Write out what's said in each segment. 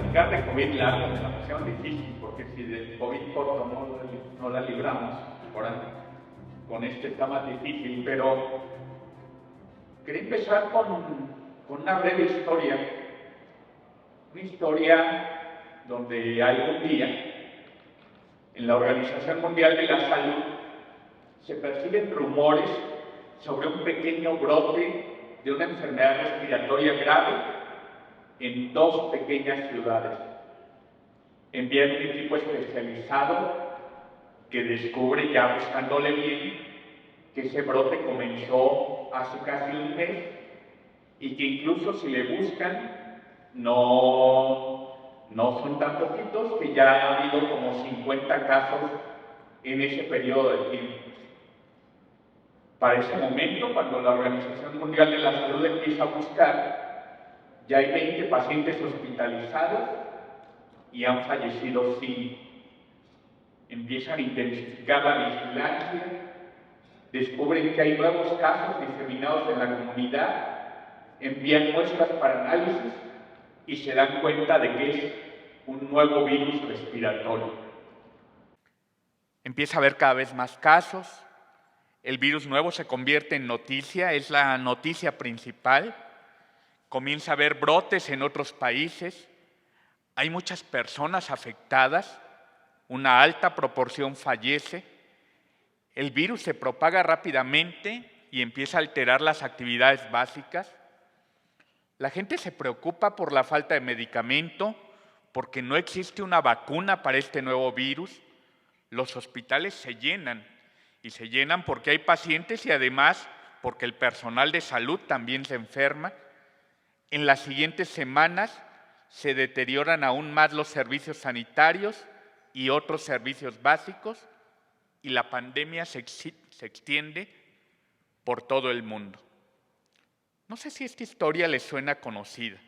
platicar de COVID largo me la pusieron difícil, porque si del COVID corto no la libramos, ahora con este está más difícil, pero quería empezar con una breve historia, una historia donde algún día en la Organización Mundial de la Salud se perciben rumores sobre un pequeño brote de una enfermedad respiratoria grave en dos pequeñas ciudades. Envían un equipo especializado que descubre, ya buscándole bien, que ese brote comenzó hace casi un mes y que incluso si le buscan no son tan poquitos, que ya ha habido como 50 casos en ese periodo de tiempo. Para ese momento, cuando la Organización Mundial de la Salud empieza a buscar, ya hay 20 pacientes hospitalizados y han fallecido 5. Empiezan a intensificar la vigilancia, descubren que hay nuevos casos diseminados en la comunidad, envían muestras para análisis y se dan cuenta de que es un nuevo virus respiratorio. Empieza a haber cada vez más casos, el virus nuevo se convierte en noticia, es la noticia principal, comienza a haber brotes en otros países, hay muchas personas afectadas, una alta proporción fallece, el virus se propaga rápidamente y empieza a alterar las actividades básicas. La gente se preocupa por la falta de medicamento, porque no existe una vacuna para este nuevo virus. Los hospitales se llenan, y se llenan porque hay pacientes y además porque el personal de salud también se enferma. En las siguientes semanas se deterioran aún más los servicios sanitarios y otros servicios básicos, y la pandemia se extiende por todo el mundo. No sé si esta historia les suena conocida.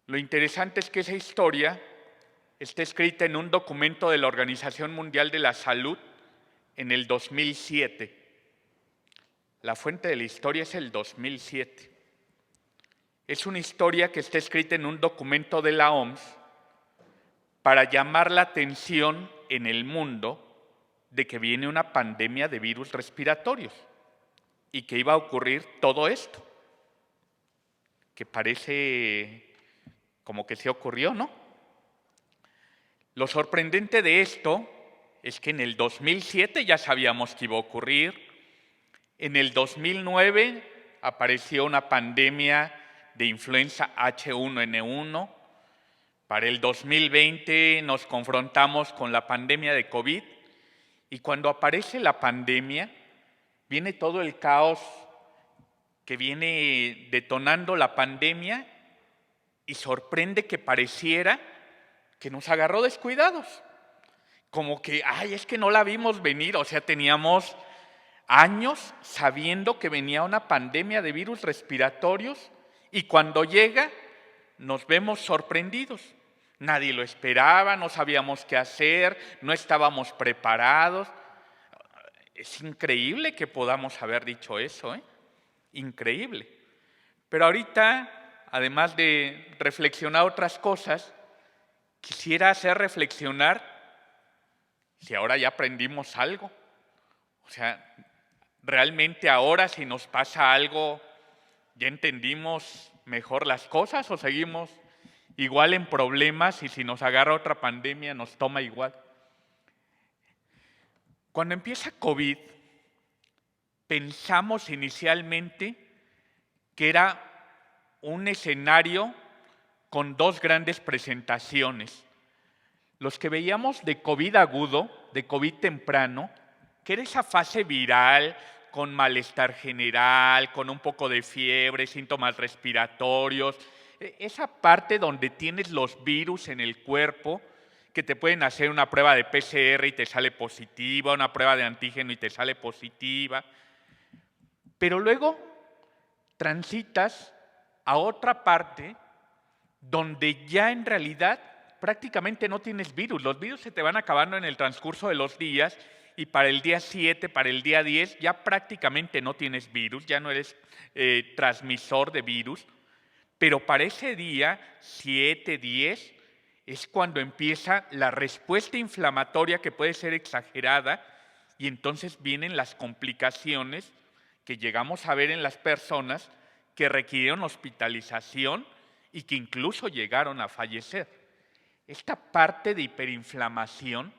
Lo interesante es que esa historia está escrita en un documento de la Organización Mundial de la Salud en el 2007. La fuente de la historia es el 2007. Es una historia que está escrita en un documento de la OMS para llamar la atención en el mundo de que viene una pandemia de virus respiratorios y que iba a ocurrir todo esto, que parece como que se ocurrió, ¿no? Lo sorprendente de esto es que en el 2007 ya sabíamos que iba a ocurrir, en el 2009 apareció una pandemia de influenza H1N1, para el 2020 nos confrontamos con la pandemia de COVID, y cuando aparece la pandemia, viene todo el caos que viene detonando la pandemia y sorprende que pareciera que nos agarró descuidados. Como que, es que no la vimos venir, o sea, teníamos años sabiendo que venía una pandemia de virus respiratorios y cuando llega nos vemos sorprendidos. Nadie lo esperaba, no sabíamos qué hacer, no estábamos preparados. Es increíble que podamos haber dicho eso, increíble. Pero ahorita, además de reflexionar otras cosas, quisiera hacer reflexionar si ahora ya aprendimos algo. O sea, realmente ahora si nos pasa algo, ¿ya entendimos mejor las cosas o seguimos igual en problemas y si nos agarra otra pandemia nos toma igual? Cuando empieza COVID, pensamos inicialmente que era un escenario con dos grandes presentaciones. Los que veíamos de COVID agudo, de COVID temprano, que era esa fase viral con malestar general, con un poco de fiebre, síntomas respiratorios, esa parte donde tienes los virus en el cuerpo, que te pueden hacer una prueba de PCR y te sale positiva, una prueba de antígeno y te sale positiva. Pero luego transitas a otra parte donde ya en realidad prácticamente no tienes virus. Los virus se te van acabando en el transcurso de los días y para el día 7, para el día 10, ya prácticamente no tienes virus, ya no eres transmisor de virus. pero para ese día, 7, 10, es cuando empieza la respuesta inflamatoria que puede ser exagerada y entonces vienen las complicaciones que llegamos a ver en las personas que requirieron hospitalización y que incluso llegaron a fallecer. Esta parte de hiperinflamación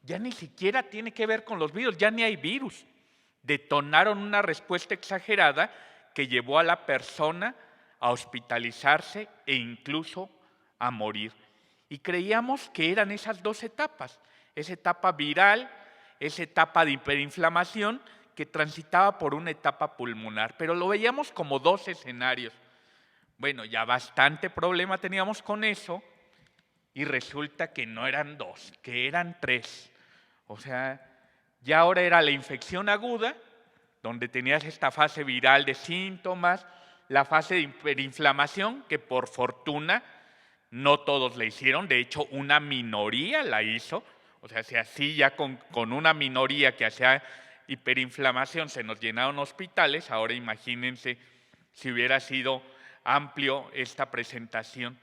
ya ni siquiera tiene que ver con los virus, ya ni hay virus. Detonaron una respuesta exagerada que llevó a la persona a hospitalizarse e incluso a morir. Y creíamos que eran esas dos etapas, esa etapa viral, esa etapa de hiperinflamación que transitaba por una etapa pulmonar, pero lo veíamos como dos escenarios. Bueno, ya bastante problema teníamos con eso y resulta que no eran dos, que eran tres. O sea, ya ahora era la infección aguda, donde tenías esta fase viral de síntomas, la fase de hiperinflamación, que por fortuna no todos la hicieron, de hecho una minoría la hizo, o sea, si así ya con una minoría que hacía hiperinflamación se nos llenaron hospitales, ahora imagínense si hubiera sido amplio esta presentación.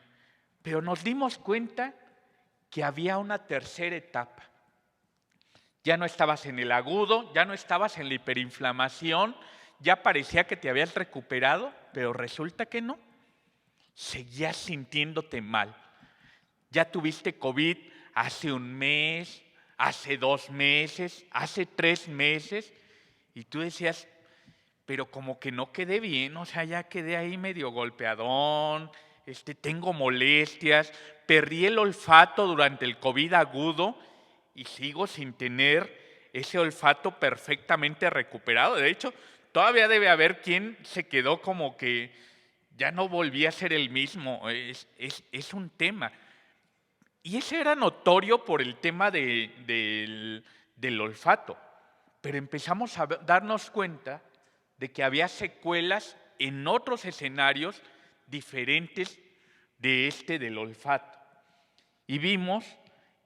Pero nos dimos cuenta que había una tercera etapa. Ya no estabas en el agudo, ya no estabas en la hiperinflamación, ya parecía que te habías recuperado, pero resulta que no. Seguías sintiéndote mal. Ya tuviste COVID hace un mes, hace 2 meses, hace 3 meses, y tú decías, pero como que no quedé bien, o sea, ya quedé ahí medio golpeadón, tengo molestias, perdí el olfato durante el COVID agudo y sigo sin tener ese olfato perfectamente recuperado. De hecho, todavía debe haber quien se quedó como que ya no volvía a ser el mismo, es un tema. Y ese era notorio por el tema del olfato, pero empezamos a darnos cuenta de que había secuelas en otros escenarios diferentes del olfato. Y vimos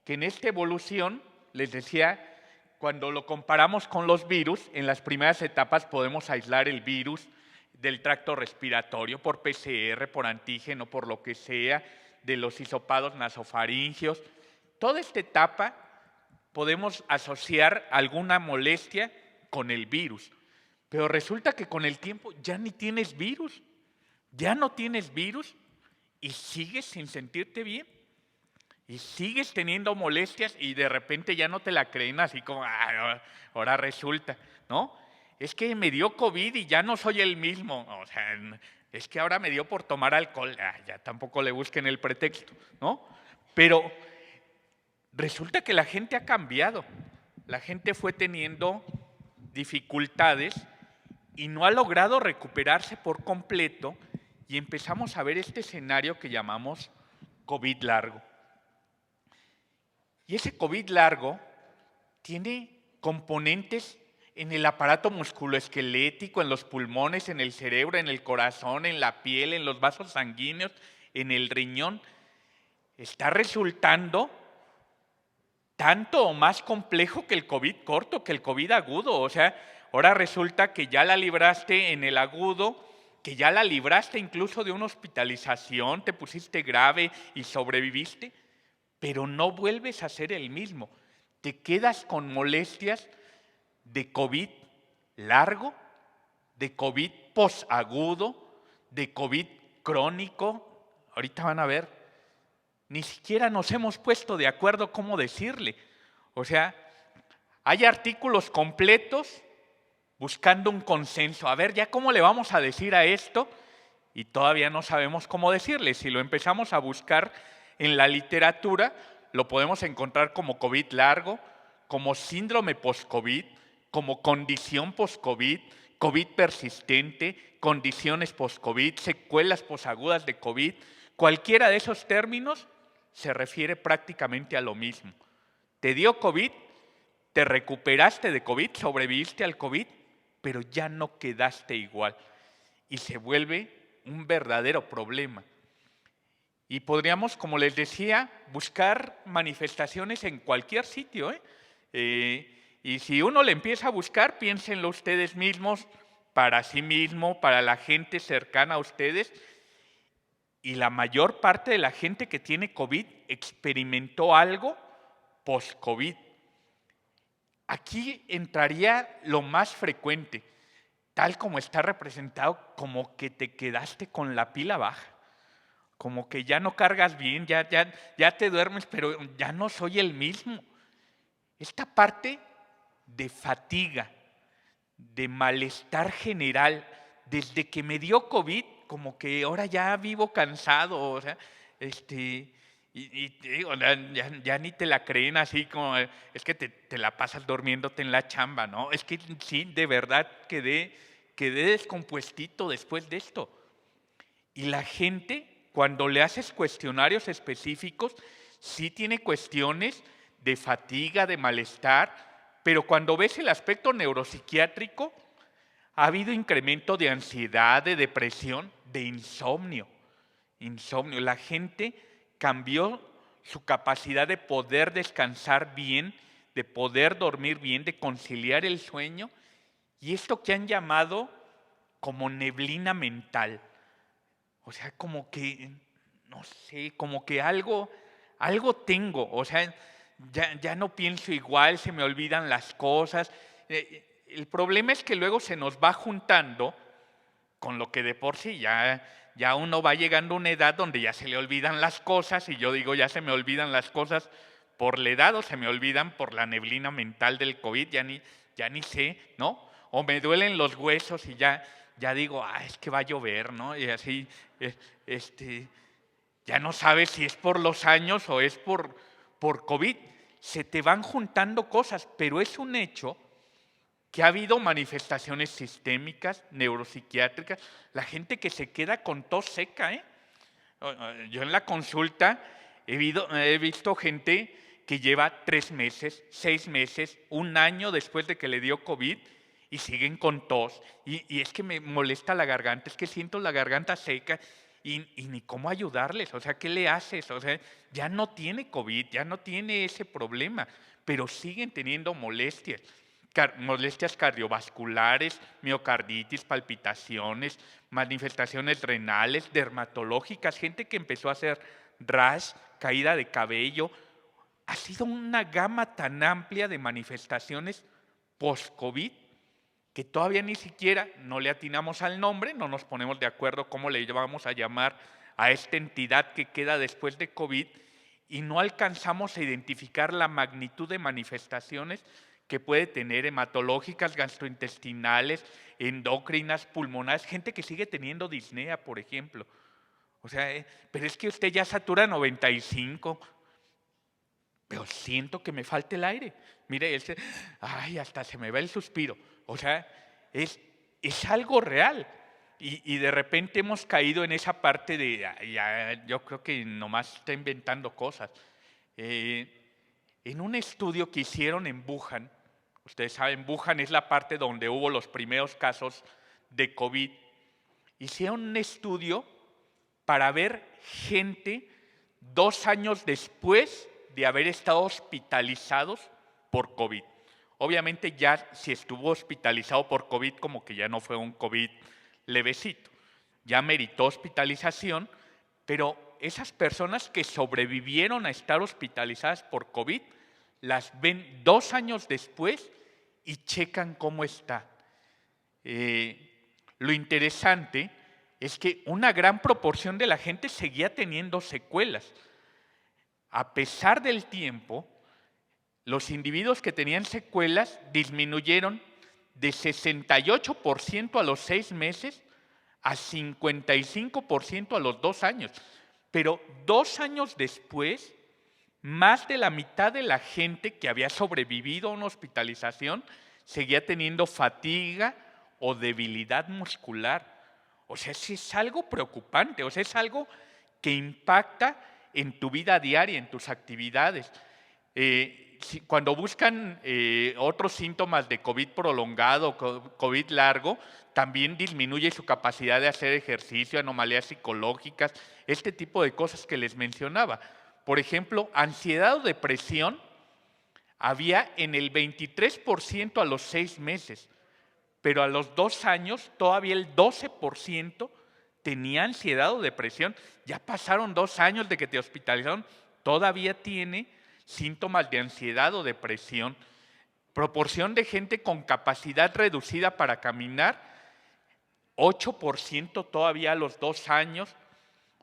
que en esta evolución, les decía, cuando lo comparamos con los virus, en las primeras etapas podemos aislar el virus del tracto respiratorio por PCR, por antígeno, por lo que sea, de los hisopados nasofaringios. Toda esta etapa podemos asociar alguna molestia con el virus, pero resulta que con el tiempo ya ni tienes virus, ya no tienes virus y sigues sin sentirte bien. Y sigues teniendo molestias y de repente ya no te la creen así como, ahora resulta, ¿no? Es que me dio COVID y ya no soy el mismo. O sea, es que ahora me dio por tomar alcohol. Ya tampoco le busquen el pretexto, ¿no? Pero resulta que la gente ha cambiado. La gente fue teniendo dificultades y no ha logrado recuperarse por completo y empezamos a ver este escenario que llamamos COVID largo. Y ese COVID largo tiene componentes en el aparato musculoesquelético, en los pulmones, en el cerebro, en el corazón, en la piel, en los vasos sanguíneos, en el riñón. Está resultando tanto o más complejo que el COVID corto, que el COVID agudo. O sea, ahora resulta que ya la libraste en el agudo, que ya la libraste incluso de una hospitalización, te pusiste grave y sobreviviste, pero no vuelves a ser el mismo. Te quedas con molestias de COVID largo, de COVID posagudo, de COVID crónico. Ahorita van a ver, ni siquiera nos hemos puesto de acuerdo cómo decirle. O sea, hay artículos completos buscando un consenso. A ver, ya cómo le vamos a decir a esto, y todavía no sabemos cómo decirle. Si lo empezamos a buscar en la literatura, lo podemos encontrar como COVID largo, como síndrome post-COVID, como condición post-COVID, COVID persistente, condiciones post-COVID, secuelas posagudas de COVID. Cualquiera de esos términos se refiere prácticamente a lo mismo. Te dio COVID, te recuperaste de COVID, sobreviviste al COVID, pero ya no quedaste igual y se vuelve un verdadero problema. Y podríamos, como les decía, buscar manifestaciones en cualquier sitio. Y si uno le empieza a buscar, piénsenlo ustedes mismos, para sí mismo, para la gente cercana a ustedes, y la mayor parte de la gente que tiene COVID experimentó algo post-COVID. Aquí entraría lo más frecuente, tal como está representado, como que te quedaste con la pila baja, como que ya no cargas bien, ya te duermes, pero ya no soy el mismo. Esta parte de fatiga, de malestar general, desde que me dio COVID, como que ahora ya vivo cansado, o sea, y te digo, ya ni te la creen así como, es que te la pasas durmiéndote en la chamba, ¿no? Es que sí, de verdad quedé descompuestito después de esto. Y la gente, cuando le haces cuestionarios específicos, sí tiene cuestiones de fatiga, de malestar, pero cuando ves el aspecto neuropsiquiátrico, ha habido incremento de ansiedad, de depresión, de insomnio. La gente cambió su capacidad de poder descansar bien, de poder dormir bien, de conciliar el sueño, y esto que han llamado como neblina mental. O sea, como que, no sé, como que algo tengo. O sea, ya no pienso igual, se me olvidan las cosas. El problema es que luego se nos va juntando con lo que de por sí ya uno va llegando a una edad donde ya se le olvidan las cosas, y yo digo, ya se me olvidan las cosas por la edad o se me olvidan por la neblina mental del COVID, ya ni sé, ¿no? O me duelen los huesos y ya digo, es que va a llover, ¿no? Y así, ya no sabes si es por los años o es por COVID. Se te van juntando cosas, pero es un hecho que ha habido manifestaciones sistémicas, neuropsiquiátricas, la gente que se queda con tos seca, ¿eh? Yo en la consulta he visto gente que lleva 3 meses, 6 meses, 1 año después de que le dio COVID y siguen con tos. Y es que me molesta la garganta, es que siento la garganta seca y ni cómo ayudarles. O sea, ¿qué le haces? O sea, ya no tiene COVID, ya no tiene ese problema, pero siguen teniendo molestias. Molestias cardiovasculares, miocarditis, palpitaciones, manifestaciones renales, dermatológicas, gente que empezó a hacer rash, caída de cabello. Ha sido una gama tan amplia de manifestaciones post-COVID que todavía ni siquiera no le atinamos al nombre, no nos ponemos de acuerdo cómo le vamos a llamar a esta entidad que queda después de COVID, y no alcanzamos a identificar la magnitud de manifestaciones que puede tener, hematológicas, gastrointestinales, endocrinas, pulmonares, gente que sigue teniendo disnea, por ejemplo. O sea, pero es que usted ya satura 95, pero siento que me falta el aire. Mire, hasta se me va el suspiro. O sea, es algo real. Y de repente hemos caído en esa parte de, yo creo que nomás está inventando cosas. En un estudio que hicieron en Wuhan, ustedes saben, Wuhan es la parte donde hubo los primeros casos de COVID, hicieron un estudio para ver gente 2 años después de haber estado hospitalizados por COVID. Obviamente ya si estuvo hospitalizado por COVID, como que ya no fue un COVID levecito, ya meritó hospitalización, pero esas personas que sobrevivieron a estar hospitalizadas por COVID, las ven 2 años después y checan cómo está. Lo interesante es que una gran proporción de la gente seguía teniendo secuelas. A pesar del tiempo, los individuos que tenían secuelas disminuyeron de 68% a los 6 meses a 55% a los 2 años. Pero 2 años después, más de la mitad de la gente que había sobrevivido a una hospitalización seguía teniendo fatiga o debilidad muscular. O sea, sí es algo preocupante, o sea, es algo que impacta en tu vida diaria, en tus actividades. Cuando buscan otros síntomas de COVID prolongado, COVID largo, también disminuye su capacidad de hacer ejercicio, anomalías psicológicas, este tipo de cosas que les mencionaba. Por ejemplo, ansiedad o depresión había en el 23% a los 6 meses, pero a los 2 años todavía el 12% tenía ansiedad o depresión. Ya pasaron 2 años de que te hospitalizaron, todavía tiene síntomas de ansiedad o depresión. Proporción de gente con capacidad reducida para caminar, 8% todavía a los 2 años.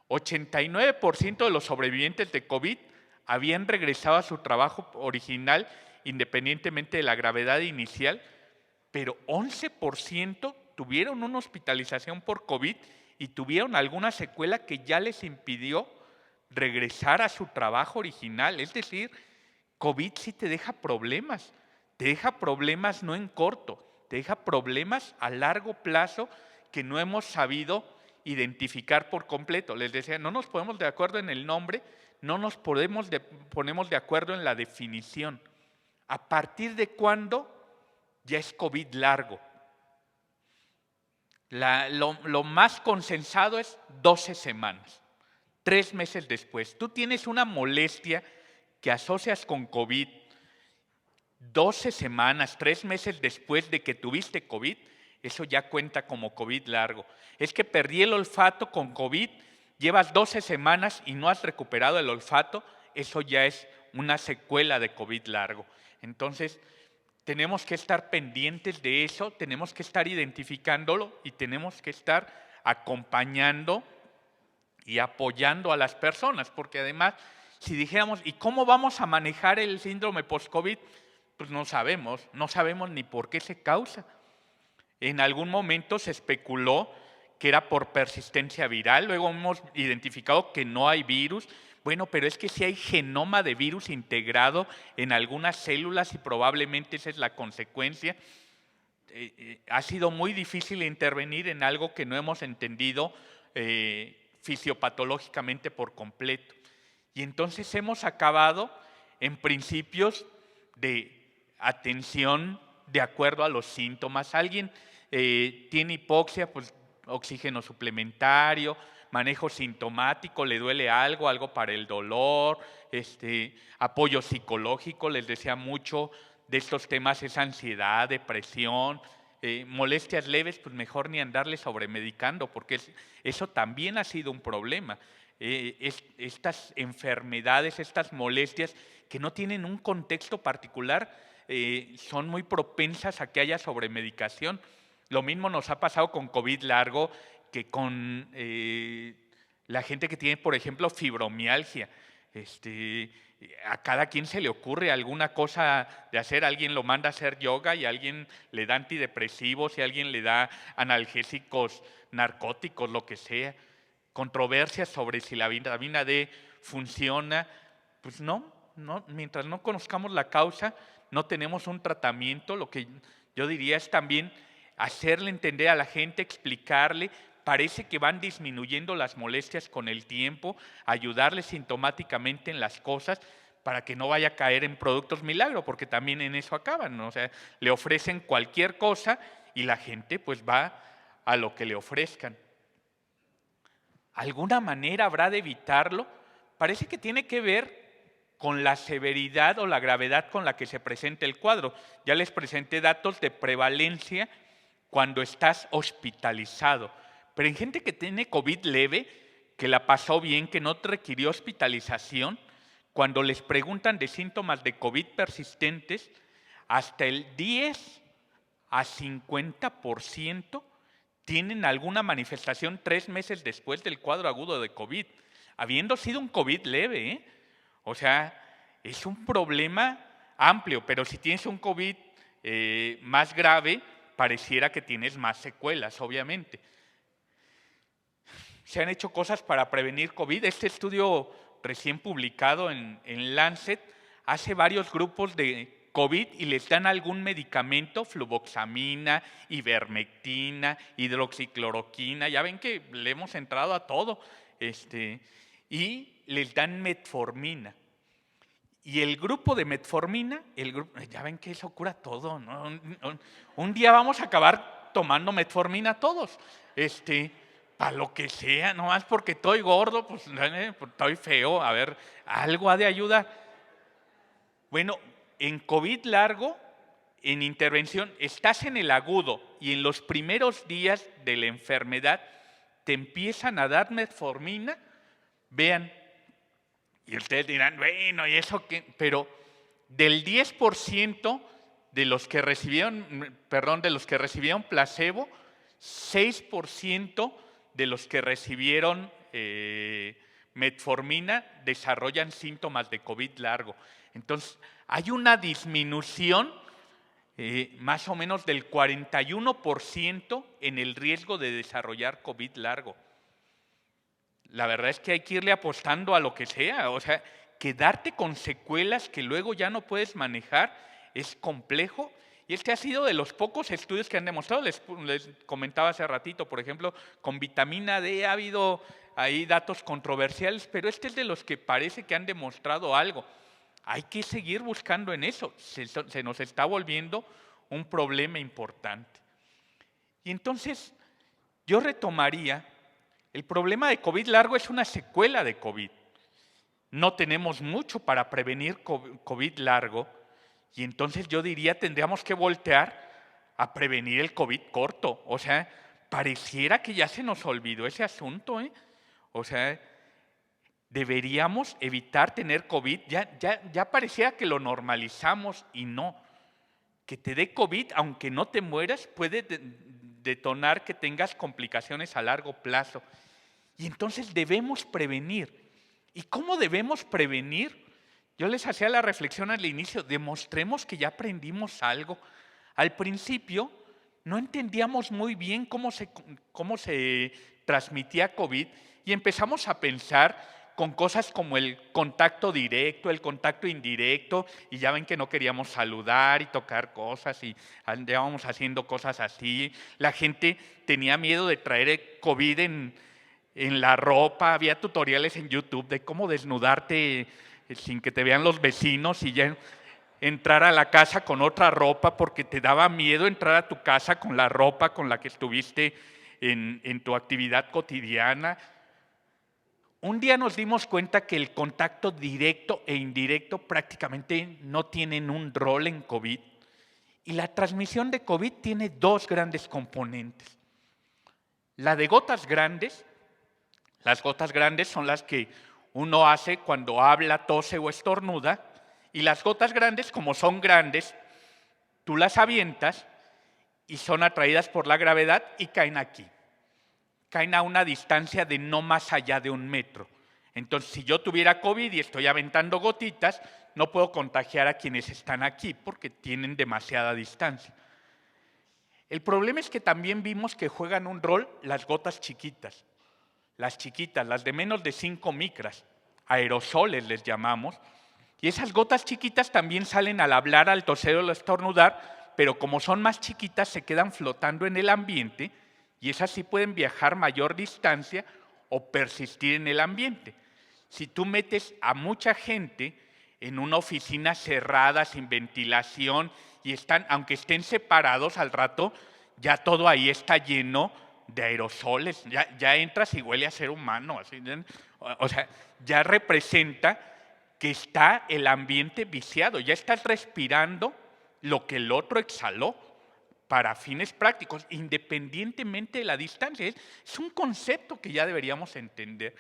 89% de los sobrevivientes de COVID habían regresado a su trabajo original independientemente de la gravedad inicial, pero 11% tuvieron una hospitalización por COVID y tuvieron alguna secuela que ya les impidió regresar a su trabajo original. Es decir, COVID sí te deja problemas no en corto, te deja problemas a largo plazo que no hemos sabido identificar por completo. Les decía, no nos ponemos de acuerdo en el nombre, no nos ponemos de acuerdo en la definición. ¿A partir de cuándo ya es COVID largo? Lo más consensado es 12 semanas, 3 meses después. Tú tienes una molestia que asocias con COVID 12 semanas, 3 meses después de que tuviste COVID, eso ya cuenta como COVID largo. Es que perdí el olfato con COVID, llevas 12 semanas y no has recuperado el olfato, eso ya es una secuela de COVID largo. Entonces, tenemos que estar pendientes de eso, tenemos que estar identificándolo y tenemos que estar acompañando y apoyando a las personas, porque además, si dijéramos, ¿y cómo vamos a manejar el síndrome post-COVID? Pues no sabemos ni por qué se causa. En algún momento se especuló que era por persistencia viral, luego hemos identificado que no hay virus. Bueno, pero es que sí hay genoma de virus integrado en algunas células y probablemente esa es la consecuencia. Ha sido muy difícil intervenir en algo que no hemos entendido fisiopatológicamente por completo. Y entonces hemos acabado en principios de atención de acuerdo a los síntomas. Alguien tiene hipoxia, pues oxígeno suplementario, manejo sintomático, le duele algo para el dolor, apoyo psicológico. Les decía, mucho de estos temas es ansiedad, depresión, molestias leves, pues mejor ni andarle sobremedicando, porque eso también ha sido un problema. Estas enfermedades, estas molestias que no tienen un contexto particular, son muy propensas a que haya sobremedicación. Lo mismo nos ha pasado con COVID largo que con la gente que tiene, por ejemplo, fibromialgia. A cada quien se le ocurre alguna cosa de hacer. Alguien lo manda a hacer yoga y alguien le da antidepresivos y alguien le da analgésicos, narcóticos, lo que sea. Controversias sobre si la vitamina D funciona. Pues no, mientras no conozcamos la causa, no tenemos un tratamiento. Lo que yo diría es también hacerle entender a la gente, explicarle. Parece que van disminuyendo las molestias con el tiempo, ayudarle sintomáticamente en las cosas para que no vaya a caer en productos milagro, porque también en eso acaban, ¿no? O sea, le ofrecen cualquier cosa y la gente pues va a lo que le ofrezcan. ¿Alguna manera habrá de evitarlo? Parece que tiene que ver con la severidad o la gravedad con la que se presenta el cuadro. Ya les presenté datos de prevalencia cuando estás hospitalizado. Pero en gente que tiene COVID leve, que la pasó bien, que no requirió hospitalización, cuando les preguntan de síntomas de COVID persistentes, hasta el 10 a 50% tienen alguna manifestación 3 meses después del cuadro agudo de COVID, habiendo sido un COVID leve, O sea, es un problema amplio, pero si tienes un COVID más grave, pareciera que tienes más secuelas, obviamente. Se han hecho cosas para prevenir COVID. Este estudio recién publicado en Lancet hace varios grupos de COVID y les dan algún medicamento, fluvoxamina, ivermectina, hidroxicloroquina. Ya ven que le hemos entrado a todo. Y les dan metformina. Y el grupo de metformina, ya ven que eso cura todo, ¿no? Un día vamos a acabar tomando metformina todos, para lo que sea, nomás porque estoy gordo, pues estoy feo, a ver, algo ha de ayudar. Bueno, en COVID largo, en intervención, estás en el agudo y en los primeros días de la enfermedad, te empiezan a dar metformina, vean, y ustedes dirán, bueno, ¿y eso qué? Pero del 10% de los que recibieron, de los que recibieron placebo, 6% de los que recibieron metformina desarrollan síntomas de COVID largo. Entonces, hay una disminución más o menos del 41% en el riesgo de desarrollar COVID largo. La verdad es que hay que irle apostando a lo que sea, o sea, quedarte con secuelas que luego ya no puedes manejar es complejo. Y este ha sido de los pocos estudios que han demostrado, les comentaba hace ratito, por ejemplo, con vitamina D ha habido ahí datos controversiales, pero este es de los que parece que han demostrado algo. Hay que seguir buscando en eso, se nos está volviendo un problema importante. Y entonces, yo retomaría, el problema de COVID largo es una secuela de COVID. No tenemos mucho para prevenir COVID largo, y entonces yo diría tendríamos que voltear a prevenir el COVID corto. O sea, pareciera que ya se nos olvidó ese asunto, ¿eh? O sea, deberíamos evitar tener COVID. Ya parecía que lo normalizamos y no. Que te dé COVID, aunque no te mueras, puede detonar que tengas complicaciones a largo plazo. Y entonces debemos prevenir. ¿Y cómo debemos prevenir? Yo les hacía la reflexión al inicio, demostremos que ya aprendimos algo. Al principio no entendíamos muy bien cómo se transmitía COVID y empezamos a pensar con cosas como el contacto directo, el contacto indirecto, y ya ven que no queríamos saludar y tocar cosas y andábamos haciendo cosas así. La gente tenía miedo de traer COVID en la ropa, había tutoriales en YouTube de cómo desnudarte sin que te vean los vecinos y ya entrar a la casa con otra ropa porque te daba miedo entrar a tu casa con la ropa con la que estuviste en tu actividad cotidiana. Un día nos dimos cuenta que el contacto directo e indirecto prácticamente no tienen un rol en COVID. Y la transmisión de COVID tiene dos grandes componentes. La de gotas grandes. Las gotas grandes son las que uno hace cuando habla, tose o estornuda, y las gotas grandes, como son grandes, tú las avientas y son atraídas por la gravedad y caen aquí. Caen a una distancia de no más allá de 1 metro. Entonces, si yo tuviera COVID y estoy aventando gotitas, no puedo contagiar a quienes están aquí porque tienen demasiada distancia. El problema es que también vimos que juegan un rol las gotas chiquitas. Las chiquitas, las de menos de 5 micras, aerosoles les llamamos, y esas gotas chiquitas también salen al hablar, al toser o al estornudar, pero como son más chiquitas se quedan flotando en el ambiente y esas sí pueden viajar mayor distancia o persistir en el ambiente. Si tú metes a mucha gente en una oficina cerrada, sin ventilación, y aunque estén separados al rato, ya todo ahí está lleno de aerosoles, ya entras y huele a ser humano, así, o sea, ya representa que está el ambiente viciado, ya estás respirando lo que el otro exhaló para fines prácticos, independientemente de la distancia. Es un concepto que ya deberíamos entender.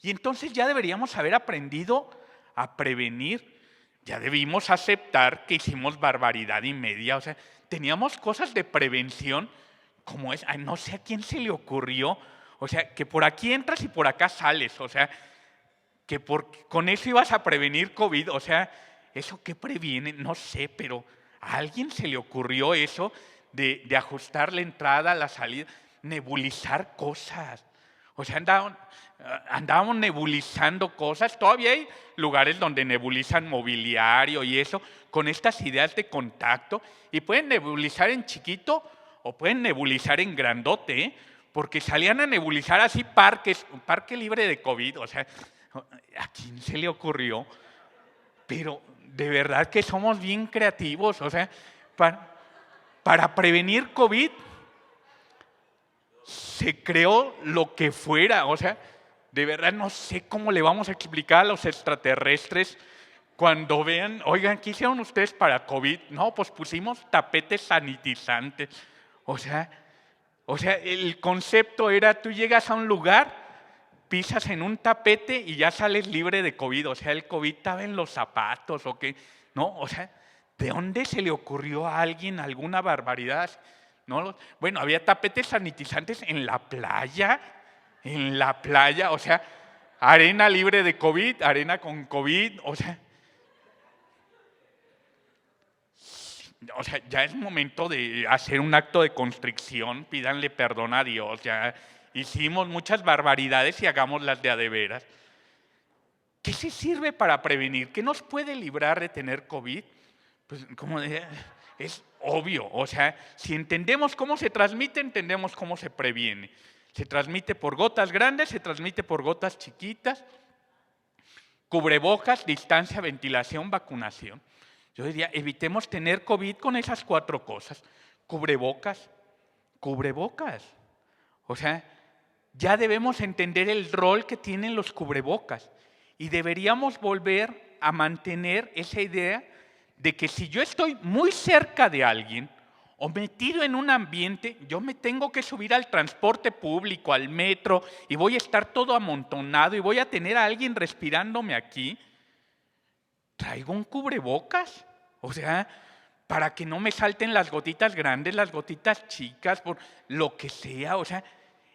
Y entonces ya deberíamos haber aprendido a prevenir, ya debimos aceptar que hicimos barbaridad y media, o sea, teníamos cosas de prevención como es, no sé a quién se le ocurrió, o sea, que por aquí entras y por acá sales, o sea, que con eso ibas a prevenir COVID, o sea, ¿eso qué previene? No sé, pero a alguien se le ocurrió eso de ajustar la entrada, la salida, nebulizar cosas. O sea, andábamos nebulizando cosas. Todavía hay lugares donde nebulizan mobiliario y eso, con estas ideas de contacto, y pueden nebulizar en chiquito o pueden nebulizar en grandote, ¿eh? Porque salían a nebulizar así parques, un parque libre de COVID, o sea, ¿a quién se le ocurrió? Pero de verdad que somos bien creativos, o sea, para prevenir COVID se creó lo que fuera, o sea, de verdad no sé cómo le vamos a explicar a los extraterrestres cuando vean, oigan, ¿qué hicieron ustedes para COVID? No, pues pusimos tapetes sanitizantes, o sea, O sea, el concepto era, tú llegas a un lugar, pisas en un tapete y ya sales libre de COVID. O sea, el COVID estaba en los zapatos o qué, ¿no? O sea, ¿de dónde se le ocurrió a alguien alguna barbaridad? ¿No? Bueno, había tapetes sanitizantes en la playa, o sea, arena libre de COVID, arena con COVID, o sea, ya es momento de hacer un acto de constricción, pídanle perdón a Dios, ya hicimos muchas barbaridades y hagámoslas de a de veras. ¿Qué se sirve para prevenir? ¿Qué nos puede librar de tener COVID? Pues como es obvio, o sea, si entendemos cómo se transmite, entendemos cómo se previene. Se transmite por gotas grandes, se transmite por gotas chiquitas, cubrebocas, distancia, ventilación, vacunación. Yo diría, evitemos tener COVID con esas 4 cosas. Cubrebocas. O sea, ya debemos entender el rol que tienen los cubrebocas y deberíamos volver a mantener esa idea de que si yo estoy muy cerca de alguien o metido en un ambiente, yo me tengo que subir al transporte público, al metro, y voy a estar todo amontonado y voy a tener a alguien respirándome aquí, traigo un cubrebocas, o sea, para que no me salten las gotitas grandes, las gotitas chicas, por lo que sea, o sea,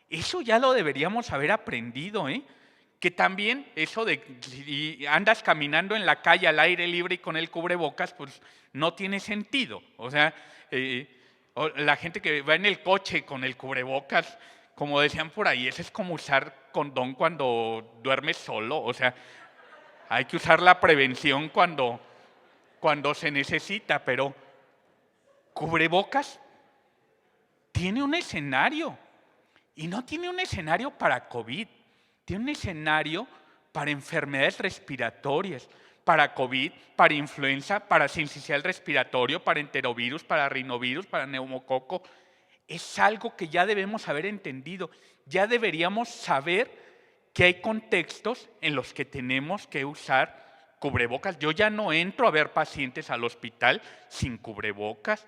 eso ya lo deberíamos haber aprendido, ¿eh? Que también eso de si andas caminando en la calle al aire libre y con el cubrebocas, pues no tiene sentido. O sea, la gente que va en el coche con el cubrebocas, como decían por ahí, eso es como usar condón cuando duermes solo. O sea, hay que usar la prevención cuando se necesita, pero cubrebocas tiene un escenario y no tiene un escenario para COVID. Tiene un escenario para enfermedades respiratorias, para COVID, para influenza, para sincicial respiratorio, para enterovirus, para rinovirus, para neumococo. Es algo que ya debemos haber entendido. Ya deberíamos saber que hay contextos en los que tenemos que usar cubrebocas. Yo ya no entro a ver pacientes al hospital sin cubrebocas.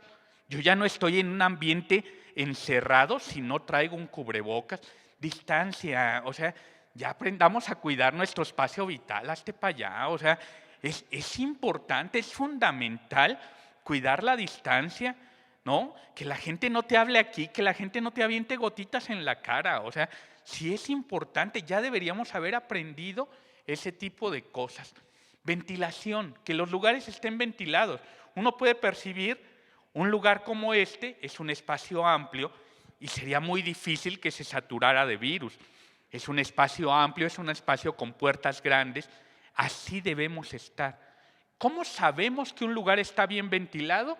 Yo ya no estoy en un ambiente encerrado si no traigo un cubrebocas. Distancia, o sea, ya aprendamos a cuidar nuestro espacio vital, hazte para allá, o sea, es importante, es fundamental cuidar la distancia, ¿no? Que la gente no te hable aquí, que la gente no te aviente gotitas en la cara, o sea, sí es importante, ya deberíamos haber aprendido ese tipo de cosas. Ventilación, que los lugares estén ventilados. Uno puede percibir un lugar como este, es un espacio amplio y sería muy difícil que se saturara de virus. Es un espacio amplio, es un espacio con puertas grandes. Así debemos estar. ¿Cómo sabemos que un lugar está bien ventilado?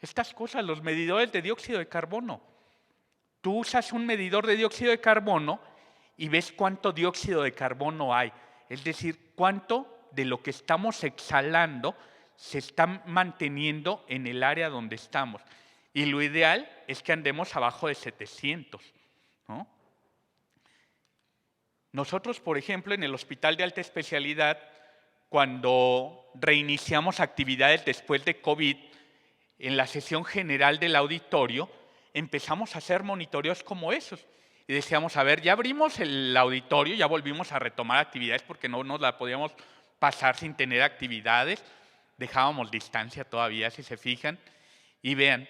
Estas cosas, los medidores de dióxido de carbono. Tú usas un medidor de dióxido de carbono y ves cuánto dióxido de carbono hay. Es decir, cuánto de lo que estamos exhalando se está manteniendo en el área donde estamos. Y lo ideal es que andemos abajo de 700, ¿no? Nosotros, por ejemplo, en el Hospital de Alta Especialidad, cuando reiniciamos actividades después de COVID, en la sesión general del auditorio, empezamos a hacer monitoreos como esos. Y decíamos, a ver, ya abrimos el auditorio, ya volvimos a retomar actividades porque no nos la podíamos pasar sin tener actividades. Dejábamos distancia todavía, si se fijan. Y vean,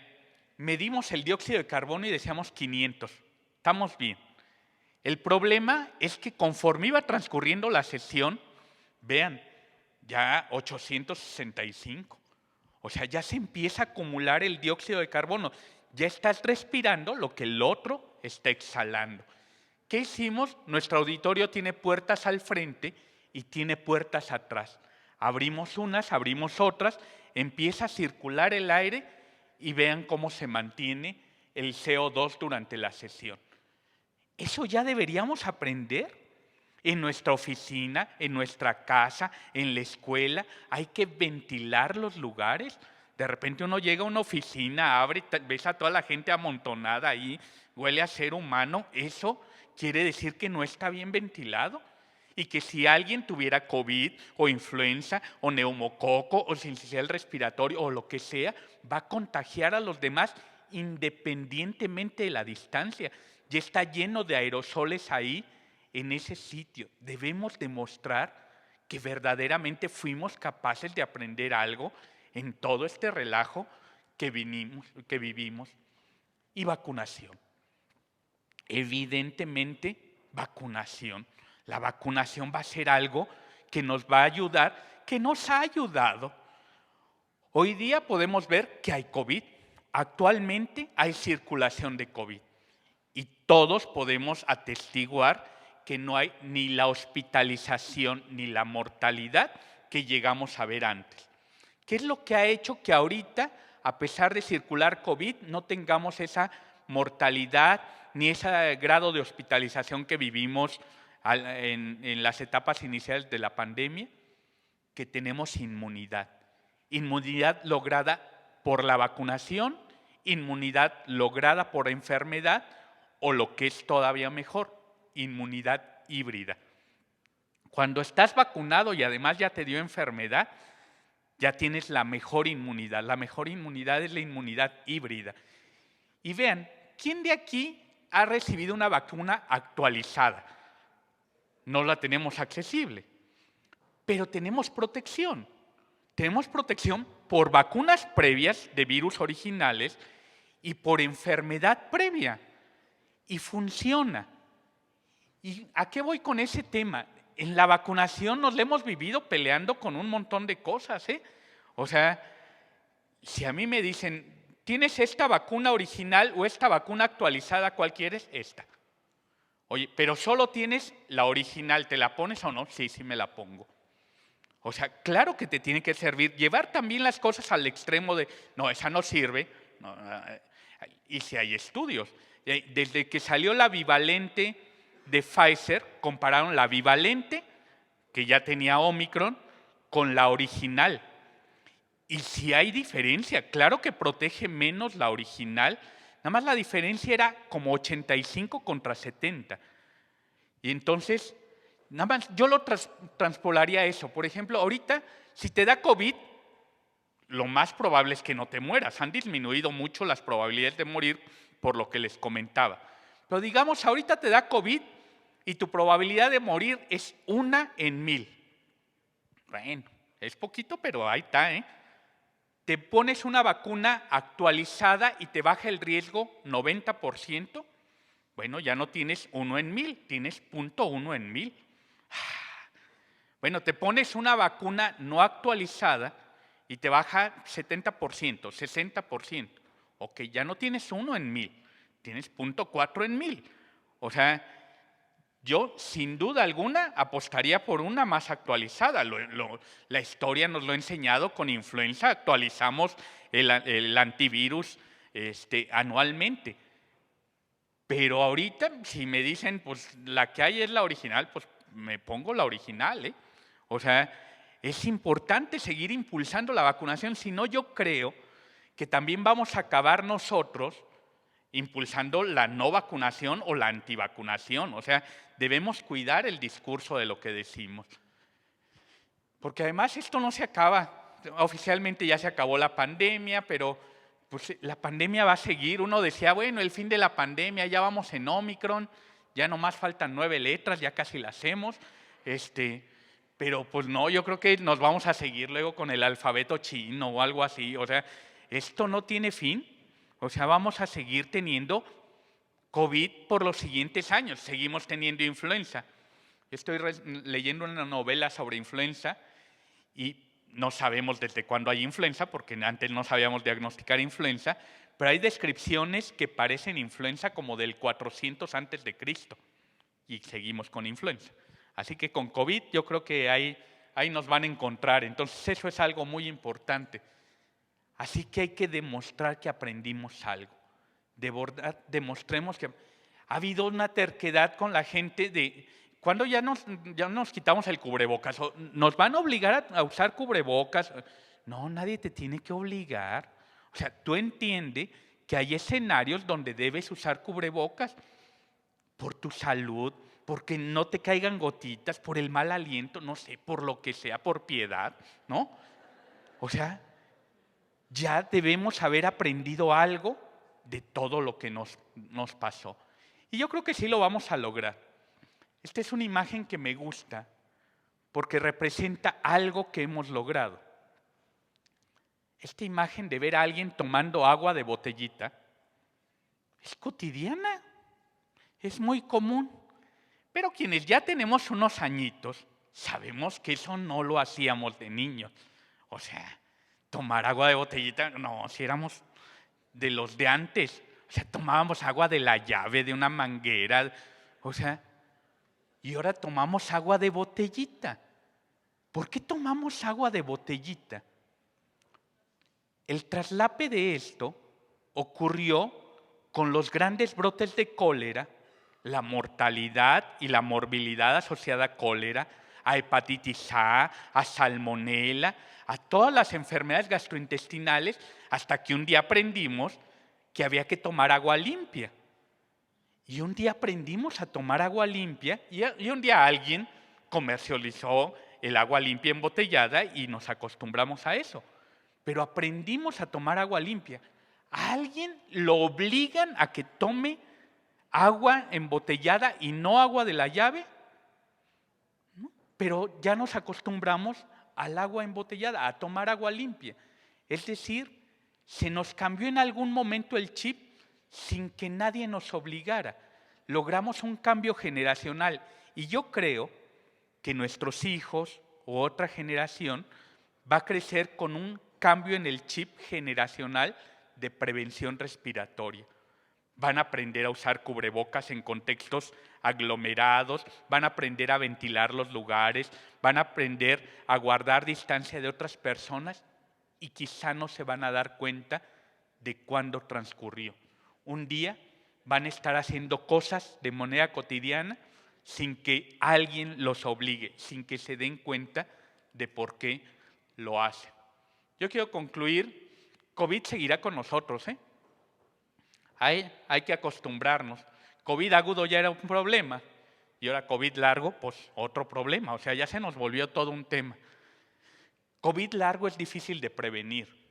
medimos el dióxido de carbono y decíamos 500. Estamos bien. El problema es que conforme iba transcurriendo la sesión, vean, ya 865. O sea, ya se empieza a acumular el dióxido de carbono. Ya estás respirando lo que el otro está exhalando. ¿Qué hicimos? Nuestro auditorio tiene puertas al frente y tiene puertas atrás. Abrimos unas, abrimos otras, empieza a circular el aire y vean cómo se mantiene el CO2 durante la sesión. Eso ya deberíamos aprender en nuestra oficina, en nuestra casa, en la escuela. Hay que ventilar los lugares. De repente uno llega a una oficina, abre, ves a toda la gente amontonada ahí, huele a ser humano. Eso quiere decir que no está bien ventilado y que si alguien tuviera COVID o influenza o neumococo o sincicial respiratorio o lo que sea, va a contagiar a los demás independientemente de la distancia. Ya está lleno de aerosoles ahí en ese sitio. Debemos demostrar que verdaderamente fuimos capaces de aprender algo en todo este relajo que vivimos. Y vacunación. Evidentemente, vacunación. La vacunación va a ser algo que nos va a ayudar, que nos ha ayudado. Hoy día podemos ver que hay COVID. Actualmente hay circulación de COVID. Y todos podemos atestiguar que no hay ni la hospitalización ni la mortalidad que llegamos a ver antes. ¿Qué es lo que ha hecho que ahorita, a pesar de circular COVID, no tengamos esa mortalidad ni ese grado de hospitalización que vivimos en las etapas iniciales de la pandemia? Que tenemos inmunidad. Inmunidad lograda por la vacunación, inmunidad lograda por enfermedad o lo que es todavía mejor, inmunidad híbrida. Cuando estás vacunado y además ya te dio enfermedad, ya tienes la mejor inmunidad. La mejor inmunidad es la inmunidad híbrida. Y vean, ¿quién de aquí ha recibido una vacuna actualizada? No la tenemos accesible, pero tenemos protección. Tenemos protección por vacunas previas de virus originales y por enfermedad previa. Y funciona. ¿Y a qué voy con ese tema? En la vacunación nos la hemos vivido peleando con un montón de cosas, ¿eh? O sea, si a mí me dicen, ¿tienes esta vacuna original o esta vacuna actualizada? ¿Cuál quieres? Esta. Oye, pero solo tienes la original, ¿te la pones o no? Sí, sí me la pongo. O sea, claro que te tiene que servir. Llevar también las cosas al extremo de, no, esa no sirve. No, y si hay estudios. Desde que salió la bivalente de Pfizer, compararon la bivalente, que ya tenía Omicron, con la original. Y si hay diferencia, claro que protege menos la original, nada más la diferencia era como 85 contra 70. Y entonces, nada más yo lo transpolaría a eso. Por ejemplo, ahorita, si te da COVID, lo más probable es que no te mueras. Han disminuido mucho las probabilidades de morir por lo que les comentaba. Pero digamos, ahorita te da COVID y tu probabilidad de morir es 1 en 1000. Bueno, es poquito, pero ahí está, ¿eh? Te pones una vacuna actualizada y te baja el riesgo 90%, bueno, ya no tienes 1 en 1000, tienes 0.1 en 1000. Bueno, te pones una vacuna no actualizada y te baja 70%, 60%. Ok, ya no tienes 1 en 1000, tienes 0.4 en 1000. O sea, yo sin duda alguna apostaría por una más actualizada. La historia nos lo ha enseñado con influenza, actualizamos el antivirus anualmente. Pero ahorita, si me dicen, pues la que hay es la original, pues me pongo la original, ¿eh? O sea, es importante seguir impulsando la vacunación, si no yo creo que también vamos a acabar nosotros impulsando la no vacunación o la antivacunación. O sea, debemos cuidar el discurso de lo que decimos. Porque además esto no se acaba. Oficialmente ya se acabó la pandemia, pero pues, la pandemia va a seguir. Uno decía, bueno, el fin de la pandemia, ya vamos en Omicron, ya nomás faltan 9 letras, ya casi la hacemos. Pero pues no, yo creo que nos vamos a seguir luego con el alfabeto chino o algo así. O sea, esto no tiene fin. O sea, vamos a seguir teniendo COVID por los siguientes años. Seguimos teniendo influenza. Estoy leyendo una novela sobre influenza y no sabemos desde cuándo hay influenza, porque antes no sabíamos diagnosticar influenza, pero hay descripciones que parecen influenza como del 400 antes de Cristo y seguimos con influenza. Así que con COVID yo creo que ahí nos van a encontrar. Entonces eso es algo muy importante. Así que hay que demostrar que aprendimos algo. De verdad, demostremos que ha habido una terquedad con la gente de cuando ya nos quitamos el cubrebocas, nos van a obligar a usar cubrebocas. No, nadie te tiene que obligar. O sea, tú entiendes que hay escenarios donde debes usar cubrebocas por tu salud, porque no te caigan gotitas, por el mal aliento, no sé, por lo que sea, por piedad, ¿no? O sea, ya debemos haber aprendido algo de todo lo que nos pasó. Y yo creo que sí lo vamos a lograr. Esta es una imagen que me gusta porque representa algo que hemos logrado. Esta imagen de ver a alguien tomando agua de botellita es cotidiana, es muy común. Pero quienes ya tenemos unos añitos, sabemos que eso no lo hacíamos de niños. O sea, tomar agua de botellita, no, si éramos de los de antes. O sea, tomábamos agua de la llave, de una manguera. O sea, y ahora tomamos agua de botellita. ¿Por qué tomamos agua de botellita? El traslape de esto ocurrió con los grandes brotes de cólera, la mortalidad y la morbilidad asociada a cólera, a hepatitis A, a salmonela, a todas las enfermedades gastrointestinales, hasta que un día aprendimos que había que tomar agua limpia. Y un día aprendimos a tomar agua limpia y un día alguien comercializó el agua limpia embotellada y nos acostumbramos a eso. Pero aprendimos a tomar agua limpia. A alguien lo obligan a que tome agua embotellada y no agua de la llave, ¿no? Pero ya nos acostumbramos al agua embotellada, a tomar agua limpia. Es decir, se nos cambió en algún momento el chip sin que nadie nos obligara. Logramos un cambio generacional y yo creo que nuestros hijos u otra generación va a crecer con un cambio en el chip generacional de prevención respiratoria. Van a aprender a usar cubrebocas en contextos aglomerados, van a aprender a ventilar los lugares, van a aprender a guardar distancia de otras personas y quizá no se van a dar cuenta de cuándo transcurrió. Un día van a estar haciendo cosas de manera cotidiana sin que alguien los obligue, sin que se den cuenta de por qué lo hacen. Yo quiero concluir, COVID seguirá con nosotros, ¿eh? Hay que acostumbrarnos. COVID agudo ya era un problema y ahora COVID largo, pues otro problema. O sea, ya se nos volvió todo un tema. COVID largo es difícil de prevenir.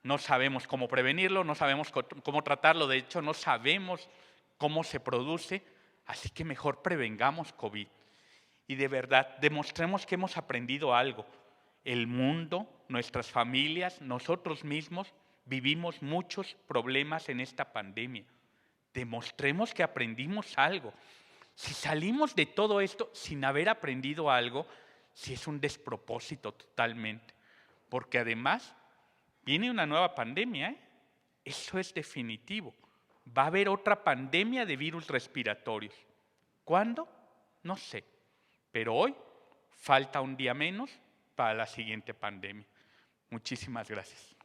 No sabemos cómo prevenirlo, no sabemos cómo tratarlo. De hecho, no sabemos cómo se produce. Así que mejor prevengamos COVID. Y de verdad, demostremos que hemos aprendido algo. El mundo, nuestras familias, nosotros mismos vivimos muchos problemas en esta pandemia. Demostremos que aprendimos algo. Si salimos de todo esto sin haber aprendido algo, sí es un despropósito totalmente. Porque además viene una nueva pandemia, ¿eh? Eso es definitivo. Va a haber otra pandemia de virus respiratorios. ¿Cuándo? No sé. Pero hoy falta un día menos para la siguiente pandemia. Muchísimas gracias.